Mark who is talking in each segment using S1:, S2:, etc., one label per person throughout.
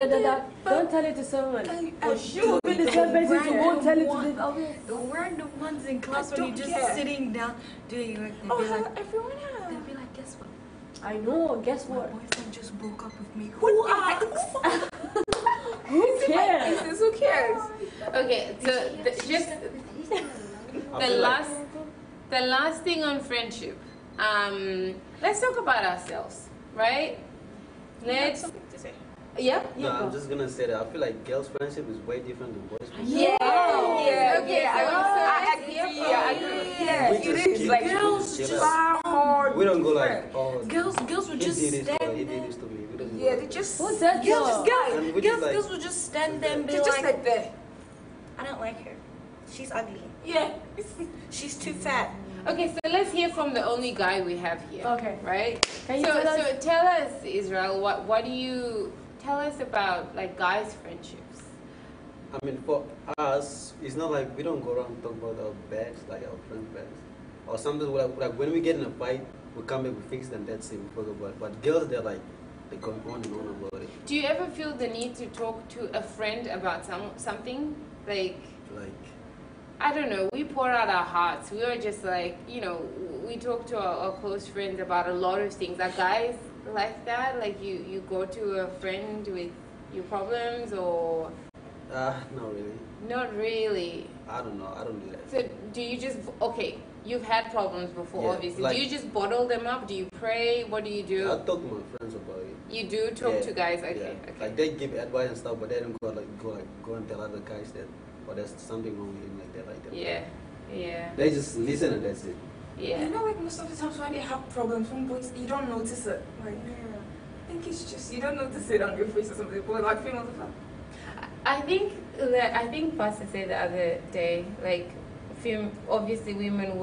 S1: Don't tell it to someone.
S2: You will be
S1: the same person who won't tell it to
S2: the random ones in class when you're just sitting down doing like.
S3: Everyone has.
S2: They'll be like, guess what?
S1: I know. Guess what?
S2: My boyfriend just broke up with me.
S1: Who cares?
S3: Who cares?
S4: Okay, so just the last thing on friendship. Let's talk about ourselves, right? Let's. Yeah.
S5: No, I'm just gonna say that I feel like girls' friendship is way different than boys' friendship.
S3: Yeah.
S4: Okay,
S3: I agree. Yeah,
S5: We
S3: it
S5: just
S3: is
S5: keep-
S3: like
S2: Girls
S5: chill
S2: just
S5: out.
S2: hard.
S5: We don't go like, oh,
S2: Girls would just
S5: he did this to her,
S2: stand
S5: he did
S2: there.
S5: this to me. We don't
S3: Yeah,
S5: go
S3: they
S5: like
S3: just.
S1: What's that?
S5: And we just like-
S2: Girls would just stand there and be
S3: They're just
S2: like,
S3: like that.
S2: I don't like her. She's ugly.
S3: Yeah.
S2: She's too fat.
S4: Okay, so let's hear from the only guy we have here.
S1: Okay.
S4: Right?
S1: Can you
S4: So
S1: tell us?
S4: tell us, Israel, what do you tell us about like guys' friendships?
S5: I mean, for us, it's not like we don't go around and talk about our bads, like our friends' bads. Or sometimes, like when we get in a fight, we come back, we fix it, and that's it, we forget about it. But girls, they're like, they go on and on about it.
S4: Do you ever feel the need to talk to a friend about something? Like, I don't know, we pour out our hearts. We are just like, you know, we talk to our close friends about a lot of things. Are guys like that? Like you go to a friend with your problems or?
S5: Not really.
S4: Not really.
S5: I don't know, I don't do that.
S4: So do you just, okay, you've had problems before,
S5: Yeah,
S4: obviously.
S5: like-
S4: Do you just bottle them up? Do you pray? What do you do?
S5: I talk to my friends about it.
S4: You do talk to guys? Okay,
S5: Yeah.
S4: okay.
S5: Like they give advice and stuff, but they don't go and tell other guys that, or there's something wrong with him, like that.
S4: Yeah, yeah,
S5: They just listen and that's it.
S4: yeah.
S3: You know, like most of the times when they have problems from boys, you don't notice it. Like, I think it's just you don't notice it on your face or something. But like females, are
S4: I think Pastor said the other day, like, obviously women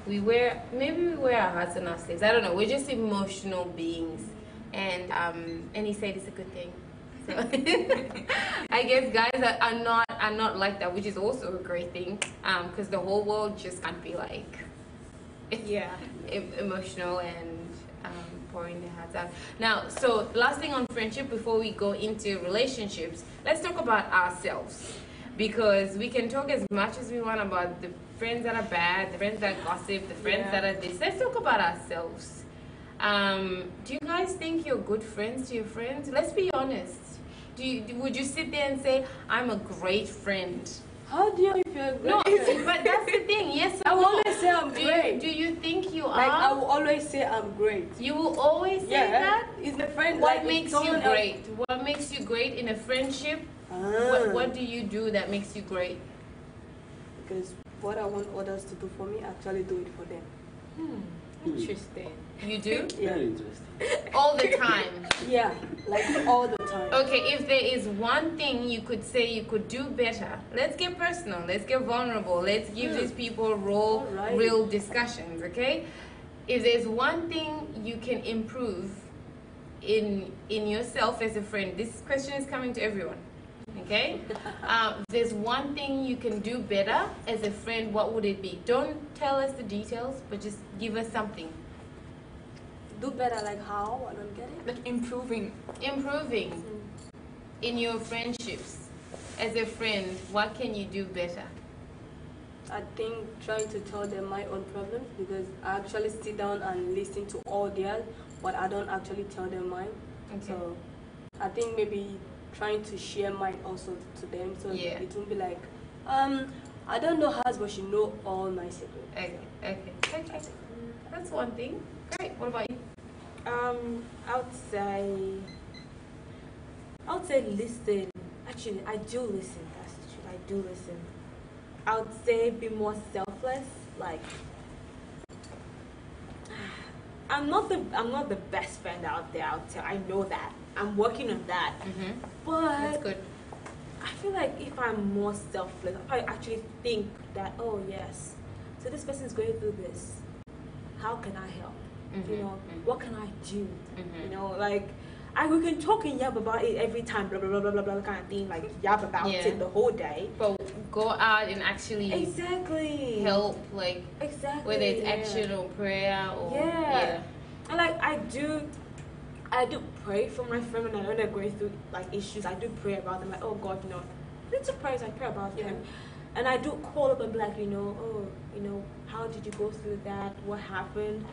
S4: we wear our hearts on our sleeves. I don't know. We're just emotional beings, and he said it's a good thing. So I guess guys are not like that, which is also a great thing, because the whole world just can't be like emotional and pouring their hearts out. Now, so last thing on friendship before we go into relationships, let's talk about ourselves, because we can talk as much as we want about the friends that are bad, the friends that gossip, the friends that are this. Let's talk about ourselves. Do you guys think you're good friends to your friends? Let's be honest. Would you sit there and say, I'm a great friend?
S1: How do you if you're a great
S4: No,
S1: friend?
S4: but that's the thing. Yes,
S1: I will always say I'm great.
S4: Do you think you
S1: Like I
S4: are?
S1: will always say I'm great.
S4: You will always say that?
S1: Is the friend
S4: What
S1: like
S4: makes you
S1: someone
S4: great? What makes you great in a friendship? What do you do that makes you great?
S1: Because what I want others to do for me, I actually do it for them.
S4: Interesting. You do?
S5: Very interesting.
S4: All the time.
S1: Yeah, like all the time.
S4: Okay, if there is one thing you could say you could do better, let's get personal, let's get vulnerable, let's give these people real discussions, okay? If there's one thing you can improve in yourself as a friend, this question is coming to everyone, okay? If there's one thing you can do better as a friend, what would it be? Don't tell us the details, but just give us something.
S1: Do better like how? I don't get it.
S3: like improving.
S4: Improving in your friendships as a friend, what can you do better?
S1: I think trying to tell them my own problems, because I actually sit down and listen to all theirs, but I don't actually tell them mine.
S4: Okay.
S1: So I think maybe trying to share mine also to them, so it won't be like, I don't know hers, but she know all my secrets.
S4: Okay. That's one thing. Great. What about you?
S6: I would say listen. Actually, I do listen. That's the truth. I do listen. I would say be more selfless. Like, I'm not the best friend out there. I know that. I'm working on that. But
S4: That's good.
S6: I feel like if I'm more selfless, I actually think that, oh yes, so this person is going through this. How can I help? You know, what can I do? You know, like we can talk and yab about it every time, blah blah blah blah blah blah kind of thing, like yab about it the whole day.
S4: But go out and actually help, like
S6: exactly
S4: whether it's action or prayer or
S6: and like I I do pray for my friend when I know they're going through like issues. I do pray about them. Like, oh God, it's a prayer. I pray about them, and I do call up and be like, how did you go through that? What happened?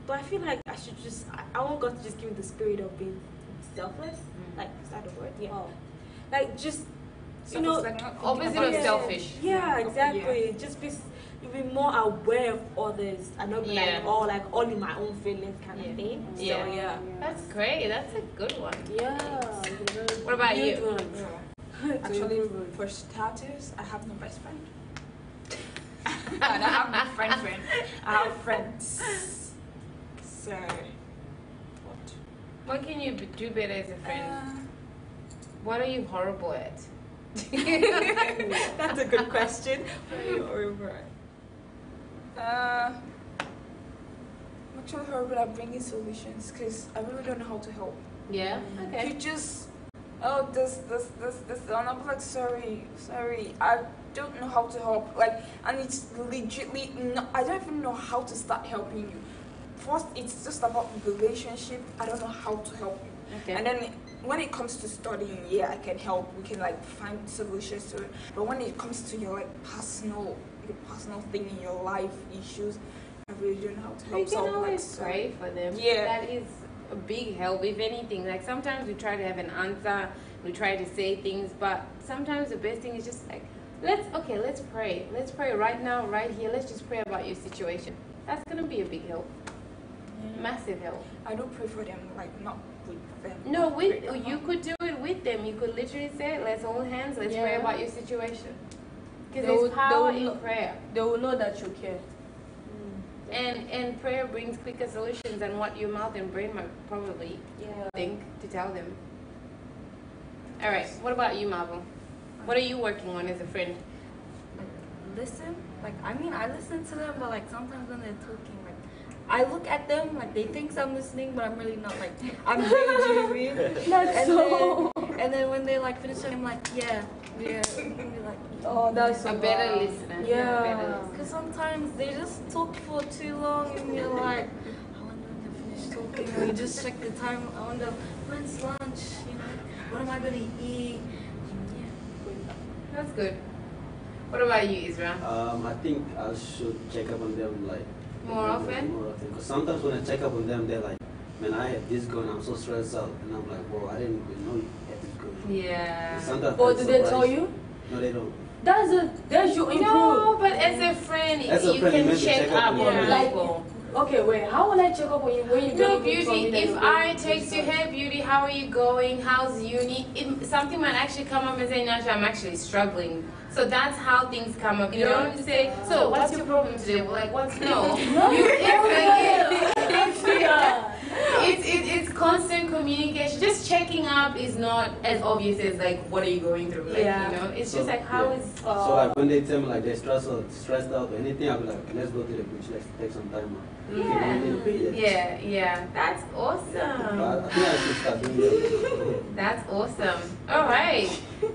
S6: But I feel like I should just. I want God to just give me the spirit of being selfless. Like, is that a word? Yeah. Oh. Like just.
S4: Opposite of selfish.
S6: Yeah, exactly. Just be more aware of others and not be like all in my own feelings kind of thing. So
S4: That's great. That's a good one.
S1: Yeah.
S4: What about you?
S3: Actually, for starters, I have no best friend. And I have no friend. I have friends. So,
S4: what can you do better as a friend? What are you horrible at?
S6: That's a good question. What are you horrible at?
S3: I'm actually horrible at bringing solutions because I really don't know how to help.
S4: Yeah? Okay.
S3: You just, this, and I'm like, sorry, I don't know how to help. Like, and it's legitly, I don't even know how to start helping you. First, it's just about relationship. I don't know how to help you.
S4: Okay.
S3: And then when it comes to studying, I can help. We can like find solutions to it. But when it comes to your like personal thing in your life issues, I really don't know how to help.
S4: You can always pray for them.
S3: Yeah.
S4: That is a big help, if anything. Like sometimes we try to have an answer, we try to say things, but sometimes the best thing is just like, let's pray. Let's pray right now, right here. Let's just pray about your situation. That's gonna be a big help. Massive help.
S3: I don't pray for them, like not with them.
S4: No, you could do it with them. You could literally say, let's hold hands, let's pray about your situation. Because there's power in prayer.
S1: They will know that you care.
S4: And prayer brings quicker solutions than what your mouth and brain might probably think to tell them. All right, what about you, Marvel? What are you working on as a friend?
S2: Listen, I listen to them, but like sometimes when they're talking, like I look at them like they think I'm listening, but I'm really not. Like I'm daydreaming. And then when they like finish, I'm like, yeah. Like,
S1: oh, that's
S4: a better listener.
S1: Yeah.
S2: Because sometimes they just talk for too long, and you're like, I wonder when they finish talking. Or you just check the time. I wonder when's lunch. What am I gonna eat?
S4: That's good. What about you, Israel?
S5: I think I should check up on them like
S4: more often.
S5: Because sometimes when I check up on them, they're like, "Man, I had this gun. I'm so stressed out," and I'm like, "Whoa, I didn't even know you had this gun."
S4: Yeah.
S5: Sometimes
S1: or do they tell you?
S5: No, they don't.
S1: That's you improve.
S4: No, but as a friend, you can check up on people.
S1: Okay, wait. How will I check up on you when you
S4: No, Beauty, if I text you, hey, Beauty, how are you going? How's uni? Something might actually come up and say, Nasha, I'm actually struggling. So that's how things come up. You don't say, so what's your problem today? We're like, what's no? It's constant communication. Just checking up is not as obvious as like, what are you going through? Like, it's just like, how is...
S5: So like when they tell me like they're stressed out or anything, I'll be like, let's go to the beach, let's take some time out.
S4: Yeah, that's awesome.
S5: I think I should start doing that.
S4: That's awesome. All right,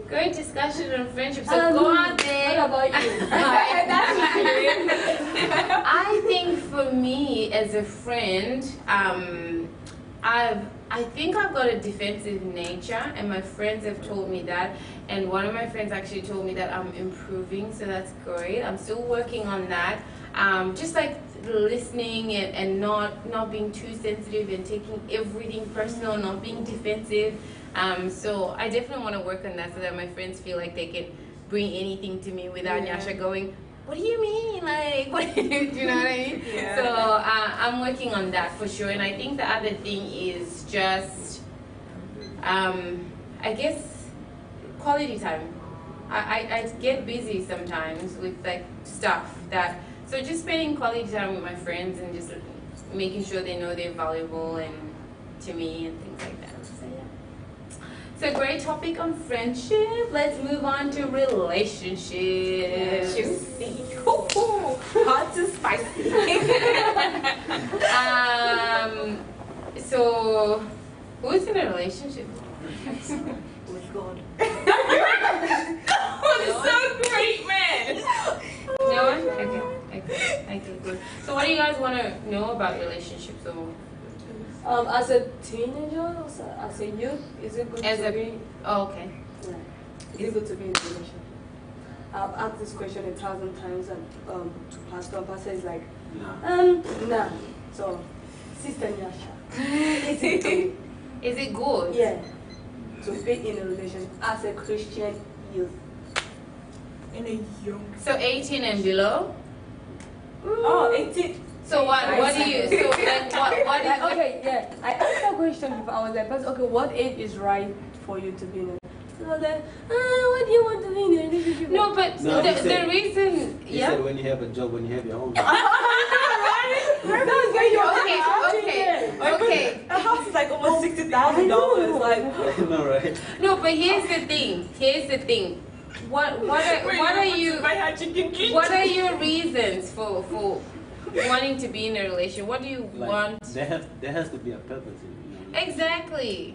S4: great discussion on friendship. So go out there.
S1: What about you?
S4: I think for me as a friend, I think I've got a defensive nature, and my friends have told me that. And one of my friends actually told me that I'm improving, so that's great. I'm still working on that. Just like listening and not being too sensitive and taking everything personal, not being defensive. So I definitely want to work on that so that my friends feel like they can bring anything to me without Nyasha going, what do you mean? Like, what do you know what I mean?
S3: Yeah.
S4: So I'm working on that for sure. And I think the other thing is just, I guess, quality time. I get busy sometimes with like stuff that, so just spending quality time with my friends and just making sure they know they're valuable and to me and things like that. So yeah. So great topic on friendship. Let's move on to relationships.
S3: Juicy. Hot to spicy.
S4: So who's in a relationship?
S6: With God.
S3: So great, man.
S4: No one? Okay, good. So what do you guys want to know about relationships? Or
S1: As a teenager, as a youth, is it good to be?
S4: Oh, okay.
S1: Yeah. Is it good to be in a relationship? I've asked this question 1,000 times, and to Pastor is like, nah. So, Sister Nyasha, is it good?
S4: Is it good?
S1: Yeah. To be in a relationship as a Christian youth.
S3: In a young.
S4: So 18 and below?
S3: Oh, 18.
S4: So what do you, so like what is
S1: okay, yeah. I asked that question before. I was like, okay, what age is right for you to be in a relationship? I was like, what do you want to be in a relationship?
S4: No, but
S5: No,
S4: the reason,
S5: He
S4: yeah.
S5: said when you have a job, when you have your own.
S4: Okay.
S6: A house is like almost $60,000. Like,
S5: No, right?
S4: No, but here's the thing. What are your reasons for wanting to be in a relationship? What do you want?
S5: There has to be a purpose in it.
S4: Exactly.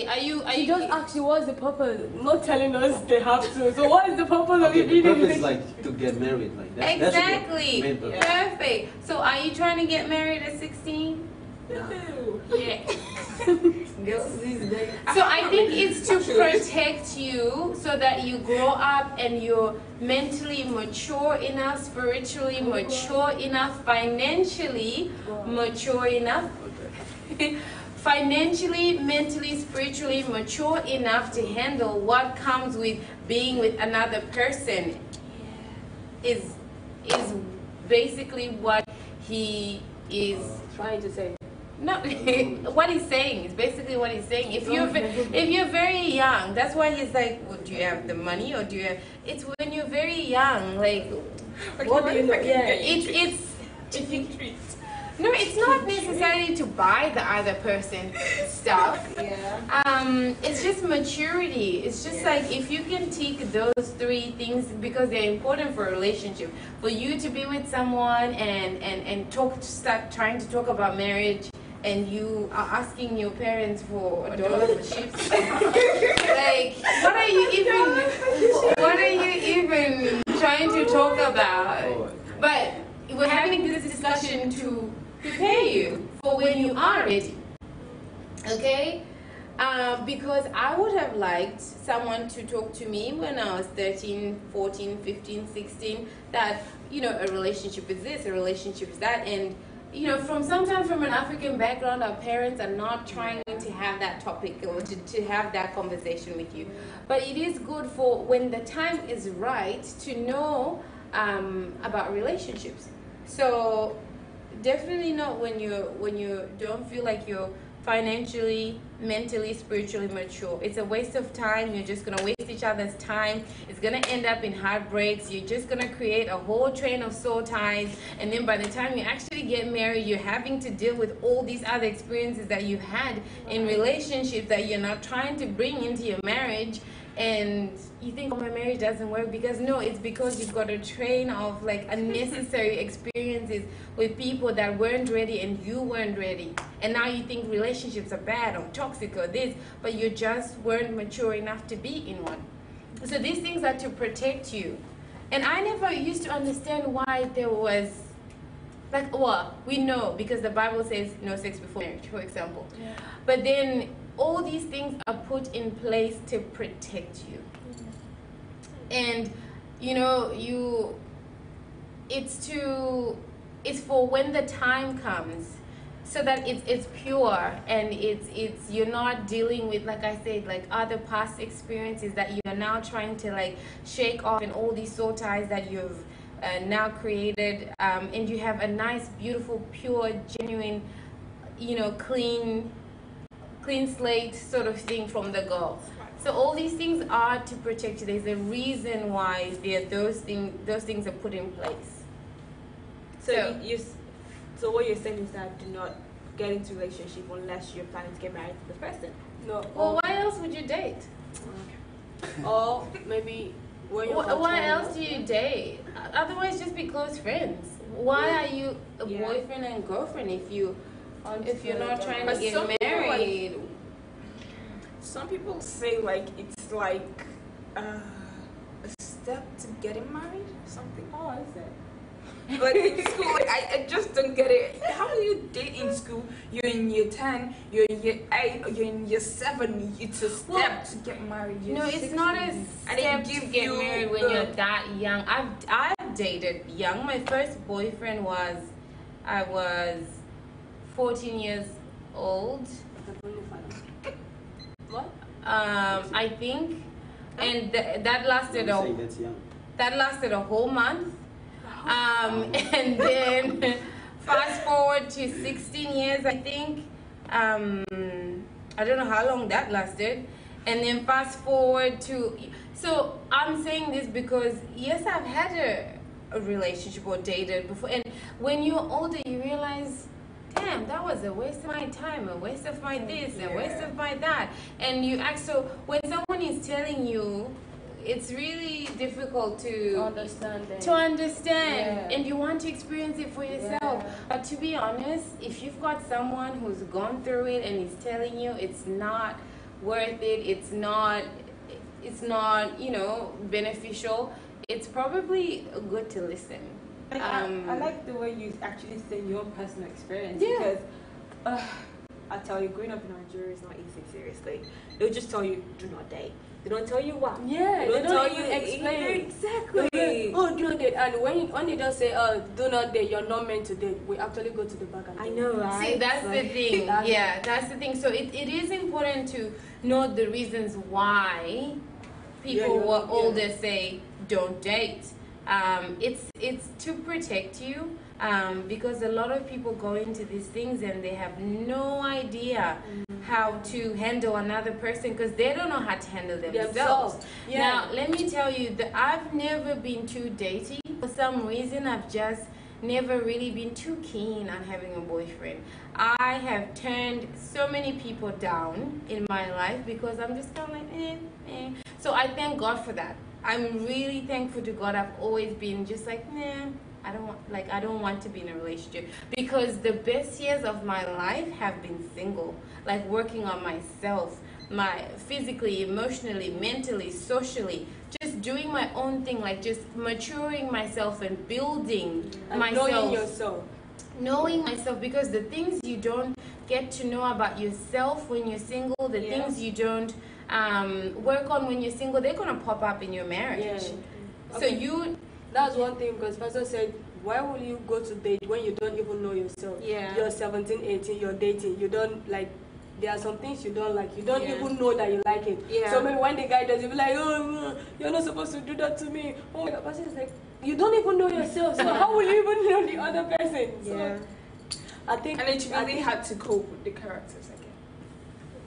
S4: Are you
S1: She just asked you what's the purpose, not telling us they have to. So what is the purpose of
S5: Okay,
S1: you
S5: the
S1: being in a
S5: purpose is
S1: relationship?
S5: like to get married, like that.
S4: Exactly.
S5: That's the main purpose.
S4: Perfect. So are you trying to get married at 16? Yeah.
S1: Girls these days.
S4: So I think it's to protect you so that you grow up and you're mentally mature enough, spiritually mature enough, financially mature enough. Financially, mentally, spiritually mature enough to handle what comes with being with another person. Is basically what he is
S1: Trying to say.
S4: no. What he's saying is basically what he's saying. If you're very young, that's why he's like, well, do you have the money or do you have, it's when you're very young, like
S1: What do you know? Yeah.
S4: No, it's not necessarily to buy the other person stuff. It's just maturity. It's just like if you can tick those three things because they're important for a relationship. For you to be with someone and start trying to talk about marriage and you are asking your parents for $1 for chips. Like, what are you even trying to talk about? But we're having this discussion to prepare you for when you are ready. Okay? Because I would have liked someone to talk to me when I was 13, 14, 15, 16, that, you know, a relationship is this, a relationship is that, and, you know, sometimes from an African background, our parents are not trying to have that topic or to have that conversation with you. But it is good for when the time is right to know about relationships. So definitely not when you don't feel like you're financially, mentally, spiritually mature. It's a waste of time. You're just gonna waste each other's time. It's gonna end up in heartbreaks. You're just gonna create a whole train of soul ties, and then by the time you actually get married, you're having to deal with all these other experiences that you've had in relationships that you're not trying to bring into your marriage. And you think, oh, my marriage doesn't work, because no, it's because you've got a train of like unnecessary experiences with people that weren't ready and you weren't ready. And now you think relationships are bad or toxic or this, but you just weren't mature enough to be in one. So these things are to protect you. And I never used to understand why there was, like, well, we know because the Bible says no sex before marriage, for example. Yeah. But then all these things are put in place to protect you. And you know, it's for when the time comes, so that it's pure and it's you're not dealing with, like I said, like other past experiences that you're now trying to like shake off, and all these soul ties that you've now created, and you have a nice, beautiful, pure, genuine, you know, clean slate sort of thing from the go. So all these things are to protect you. There's a reason why those things are put in place.
S6: So what you're saying is that do not get into a relationship unless you're planning to get married to the person.
S1: No.
S4: Well, why else would you date?
S1: Or maybe
S4: why else do you date? Otherwise, just be close friends. Why are you a boyfriend and girlfriend if you're not trying to get married?
S3: Some people say like it's like a step to getting married, something.
S1: Oh, is it?
S3: Like in school, like, I just don't get it. How do you date in school? You're in year 10, you're in year 8, or you're in year 7. It's a step to get married.
S4: No, it's not a step to get married when you're that young. I've dated young. My first boyfriend I was 14 years old.
S1: What?
S4: I think, and that lasted a whole month. And then fast forward to 16 years, I think. I don't know how long that lasted. And then fast forward to, so I'm saying this because yes, I've had a relationship or dated before, and when you're older you realize, damn, that was a waste of my time, a waste of my this, a waste of my that. And you act, so when someone is telling you, it's really difficult to understand, and you want to experience it for yourself. But to be honest, if you've got someone who's gone through it and is telling you it's not worth it, it's not beneficial, it's probably good to listen.
S6: I like the way you actually say your personal experience, because I tell you, growing up in Nigeria is not easy, seriously. They'll just tell you, do not date. They don't tell you why.
S1: Yeah,
S6: they don't tell you
S1: explain.
S6: Exactly.
S1: Oh, do not date. And when they just say, oh, do not date, you're not meant to date, we actually go to the back and
S6: I know, right?
S4: See, that's the thing. That's the thing. So it is important to know the reasons why people who are older say don't date. It's to protect you, because a lot of people go into these things and they have no idea how to handle another person, because they don't know how to handle themselves. Now, let me tell you that I've never been too dating. For some reason, I've just never really been too keen on having a boyfriend. I have turned so many people down in my life because I'm just kind of like, So I thank God for that. I'm really thankful to God. I've always been just like, I don't want to be in a relationship, because the best years of my life have been single, like working on myself, my physically, emotionally, mentally, socially, just doing my own thing, like just maturing myself and building myself. Knowing myself, because the things you don't get to know about yourself when you're single, the things you don't work on when you're single, they're gonna pop up in your marriage. So
S1: that's one thing, because Pastor said, why will you go to date when you don't even know yourself? You're 17, 18, you're dating, you don't like, there are some things you don't like, you don't even know that you like it. So maybe when the guy does, you'll be like, oh, you're not supposed to do that to me. Oh my God, Pastor is like, you don't even know yourself, so how will you even know the other person? So I think,
S3: and it's really hard to cope with the characters again.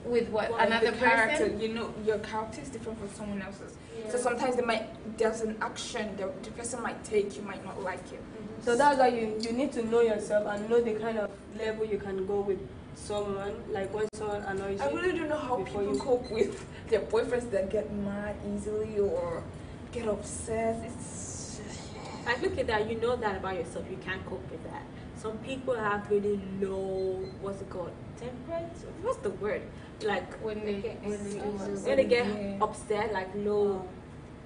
S4: With what? Another
S3: character,
S4: person?
S3: you know, your character is different from someone else's. So sometimes there's an action that the person might take, you might not like it.
S1: So that's why you need to know yourself and know the kind of level you can go with someone. Like when someone annoys you.
S3: I really don't know how people cope with their boyfriends that get mad easily or get upset.
S6: I look at that, you know that about yourself, you can't cope with that. Some people have really low, what's it called, temperance? What's the word? Like when they get upset, like low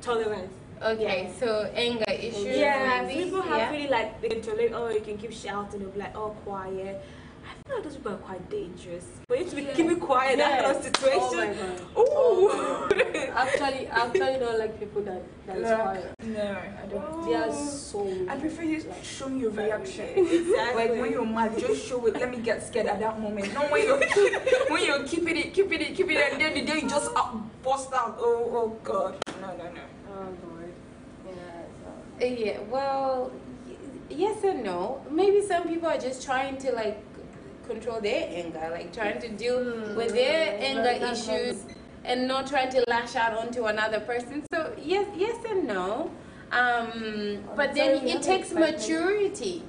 S6: tolerance.
S4: Okay, so anger issues.
S6: Maybe. People have really like, they can tolerate, oh, you can keep shouting, they'll be like, oh, quiet. I feel like those people are quite dangerous. For you to be keeping quiet in that kind of situation.
S1: Oh my God. Actually don't like people that is quiet.
S3: No, I don't.
S1: They are so weak.
S3: I prefer you showing your reaction.
S6: Exactly.
S3: Like when you're mad, just show it. Let me get scared at that moment. Not when you're keeping it, and then the day you just burst out. Oh God. No.
S1: Oh Lord.
S4: Yeah, well, yes and no. Maybe some people are just trying to like control their anger, like trying to deal with their anger issues and not trying to lash out onto another person. So yes and no. But then it takes maturity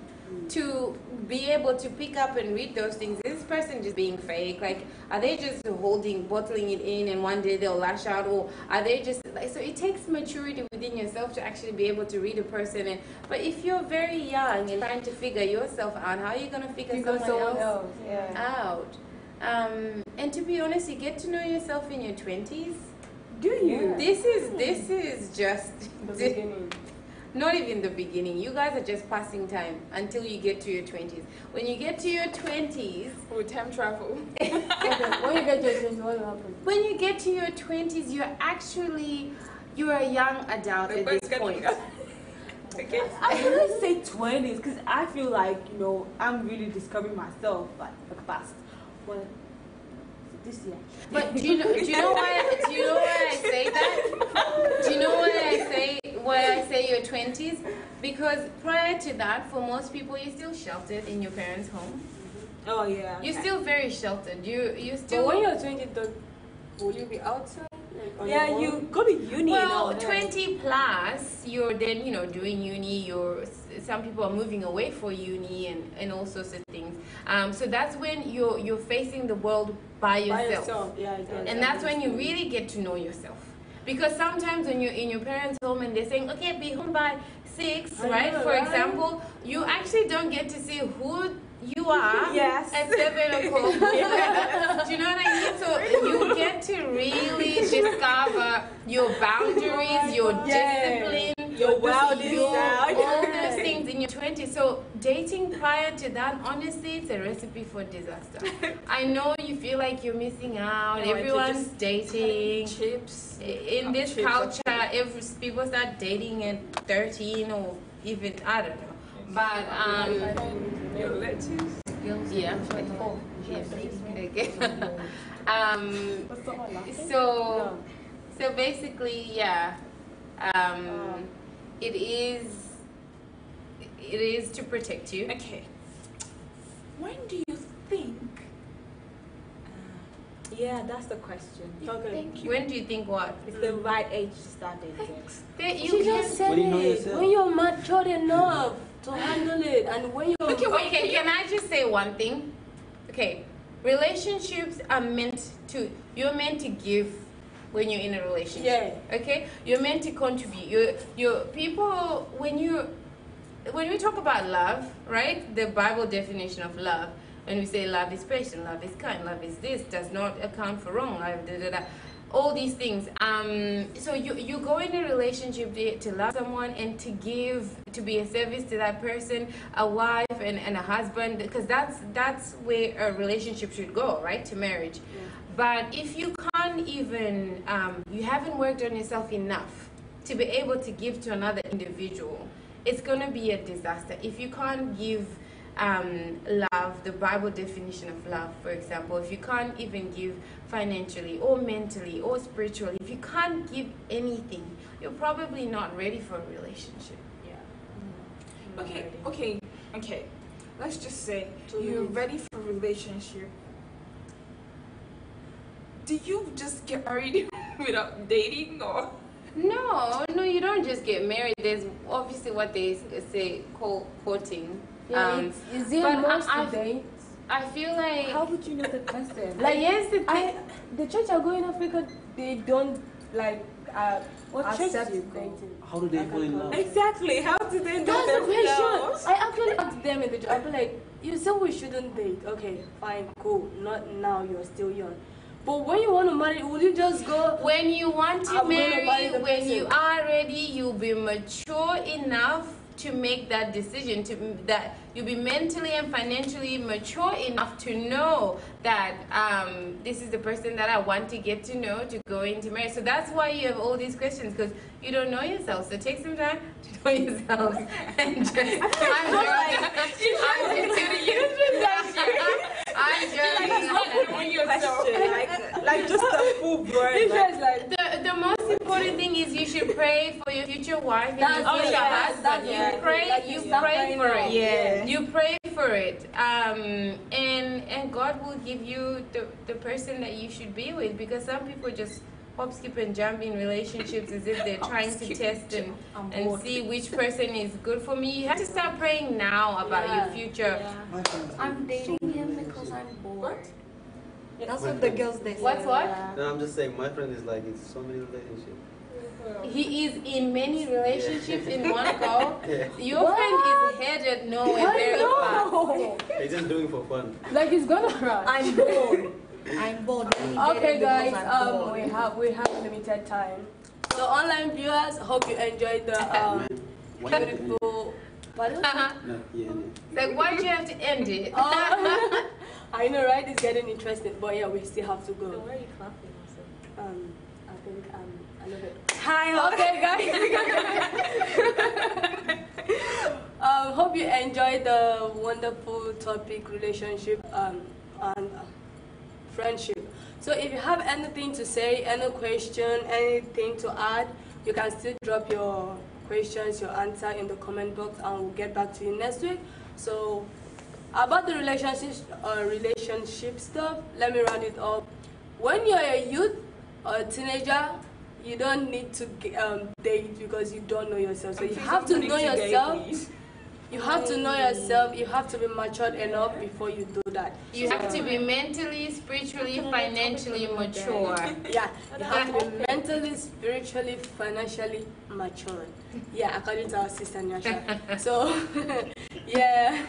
S4: to be able to pick up and read those things. Is this person just being fake? Like, are they just bottling it in, and one day they'll lash out, or are they just like? So it takes maturity within yourself to actually be able to read a person. But if you're very young and trying to figure yourself out, how are you gonna figure someone else out? And to be honest, you get to know yourself in your 20s.
S3: Do you?
S4: This is just
S1: the beginning.
S4: not even the beginning. You guys are just passing time until you get to your 20s. When you get to your 20s,
S3: with time travel.
S1: Okay, when you get to your 20s, what will happen?
S4: when you get to your 20s, you're a young adult at this point.
S3: Okay.
S6: I really say 20s because I feel like, you know, I'm really discovering myself like for the past this year.
S4: But do you know why I say that? Do you know why I say your 20s? Because prior to that, for most people, you're still sheltered in your parents' home.
S6: Oh yeah.
S4: You're still very sheltered. You still.
S1: But when you're 20, will you be outside? Like, on
S6: Yeah,
S1: your own?
S6: you go to uni.
S4: Well,
S6: and all.
S4: 20 plus, you're then, doing uni, some people are moving away for uni and all sorts of things. So that's when you're facing the world by yourself.
S1: Yeah, exactly.
S4: And that's when you really get to know yourself. Because sometimes when you're in your parents' home and they're saying, okay, be home by 6, right? For example, you actually don't get to see who you are
S6: Yes.
S4: at 7 o'clock. Do you know what I mean? So you get to really discover your boundaries, your discipline,
S6: your wildest side.
S4: all those things in your 20s. So dating prior to that, honestly, it's a recipe for disaster. I know you feel like you're missing out.
S3: No,
S4: Everyone's dating.
S3: Chips.
S4: In this culture, people start dating at 13 or even, I don't know. But
S3: Your lettuce.
S4: yeah. Okay. So basically, yeah. It is to protect you.
S3: Okay. When do you think?
S6: Yeah, that's the question.
S1: Okay.
S4: When do you think what?
S6: It's the right age to start dating.
S1: She just said
S5: When you know
S1: it.
S5: yourself.
S1: When you're matured enough to handle it, and when you're
S4: Okay, can I just say one thing? Okay, relationships are you're meant to give when you're in a relationship.
S1: Yeah.
S4: Okay? You're meant to contribute. You're people, when we talk about love, right? The Bible definition of love, when we say love is patient, love is kind, love is this, does not account for wrong, all these things. So you go in a relationship to love someone and to give, to be a service to that person, a wife and a husband, because that's where a relationship should go, right? To marriage. Yeah. But if you can't even, you haven't worked on yourself enough to be able to give to another individual, it's going to be a disaster. If you can't give love, the Bible definition of love, for example, if you can't even give financially or mentally or spiritually, if you can't give anything, you're probably not ready for a relationship.
S3: Yeah. Okay. Let's just say you're ready for a relationship. Do you just get married without dating, or?
S4: No, you don't just get married. There's obviously what they say called courting.
S1: Yeah, is it most dates?
S4: I feel like.
S6: How would you know the person?
S1: Like yes, the church I go in Africa, they don't like accept dating.
S5: How do they fall in love?
S6: Exactly. How do they know
S1: That's the
S6: themselves?
S1: question. I actually asked them in the church. I'll be like, you said we shouldn't date. Okay, fine, cool. Not now. You're still young. But when you want to marry, will you just go?
S4: When you want to marry, when
S1: person.
S4: you are ready, you'll be mature enough to make that decision. That you'll be mentally and financially mature enough to know that this is the person that I want to get to know to go into marriage. So that's why you have all these questions, because you don't know yourself. So take some time to know yourself. And just, I'm
S6: Like just a full brain.
S4: The most important thing is you should pray for your future wife and your future husband. You pray for it.
S6: Yeah.
S4: You pray for it. And God will give you the person that you should be with, because some people just hop, skip, and jump in relationships as if they're trying to test and see which person is good for me. You have to start praying now about your future.
S2: Yeah. I'm dating him because I'm bored. That's what the girls they say.
S4: What?
S5: No, I'm just saying, my friend is like in so many relationships.
S4: He is in many relationships in one go.
S5: Yeah.
S4: Your friend is headed nowhere very fast.
S5: He's just doing for fun.
S1: Like he's gonna cry.
S2: I'm bored. I'm bored.
S1: Okay, guys. We have limited time. So online viewers, hope you enjoyed the beautiful. Pardon?
S5: No, yeah,
S4: Like, why do you have to end it?
S1: I know, right? It's getting interesting, but yeah, we still have to go.
S6: So why are you clapping also?
S1: I think I love it.
S6: Hi,
S1: Okay, guys. Hope you enjoyed the wonderful topic, relationship and friendship. So if you have anything to say, any question, anything to add, you can still drop your questions, your answer in the comment box, and we'll get back to you next week. So about the relationship stuff, let me round it up. When you're a youth or a teenager, you don't need to date because you don't know yourself. So you have to know yourself. You have to know yourself. You have to be matured enough before you do that.
S4: You have to be mentally, spiritually, financially mature.
S1: Yeah, you have to be mentally, spiritually, financially mature. Yeah, according to our sister Nyasha. So, yeah.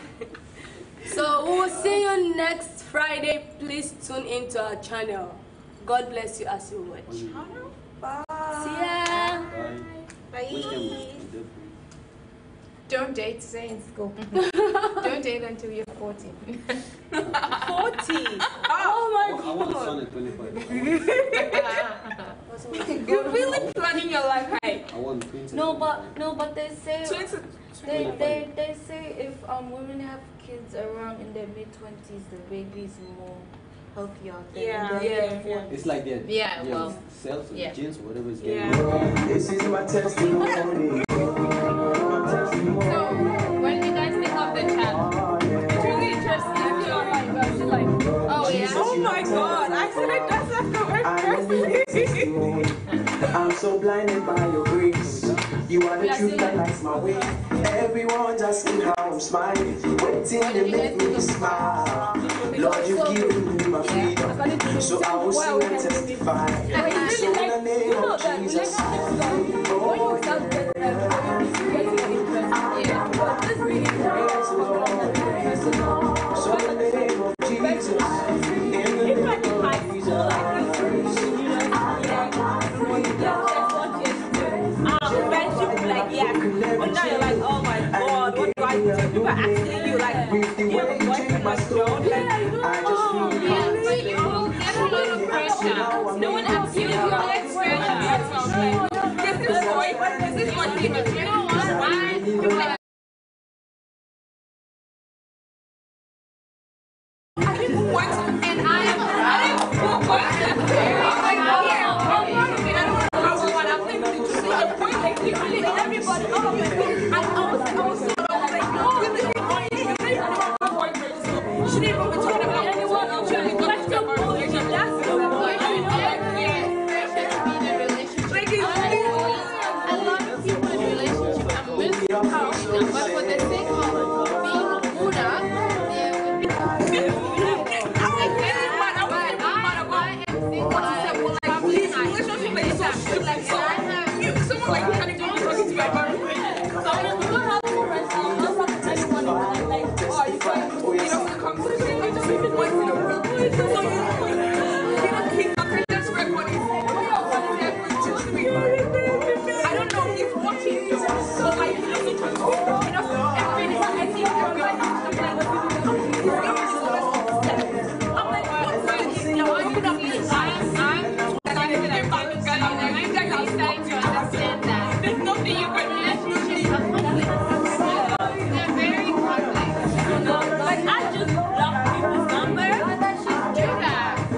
S1: So we will see you next Friday. Please tune into our channel. God bless you as you watch.
S3: Bye.
S1: See ya.
S6: Bye.
S4: Don't date, stay in school. Don't date until you're 40.
S6: 40.
S1: Oh my
S5: I want a son at 25.
S3: You're really planning your life, right?
S5: I want twins.
S2: No, but they say
S3: They
S2: they say if women have kids around in their mid-20s, the baby is more healthier than in their mid-40s.
S5: It's like that.
S4: Yeah, well,
S5: cells or
S4: yeah.
S5: genes, whatever is getting.
S6: Yeah.
S7: This is my testimony.
S4: So, when do you guys think of the child?
S3: It's really interesting.
S1: Oh my gosh, like,
S4: Oh, yeah?
S3: Oh my god, I said it does have the word person.
S7: I'm so blinded by your grace. You are the truth that lights my way. Everyone's asking how I'm smiling, waiting to make me smile. Lord, you've given me my freedom, so I will sing and testify. So in the name of Jesus, oh so in the name of Jesus, in the name of
S6: Friendship, like, yeah. But now you're like, oh my god, what do I do? People are asking you, like, do you have a boyfriend or girl?
S7: I just feel
S4: Yeah, but you will get a lot of pressure. No one asks you, you get pressure.
S3: This is what, you know what?
S4: You know what?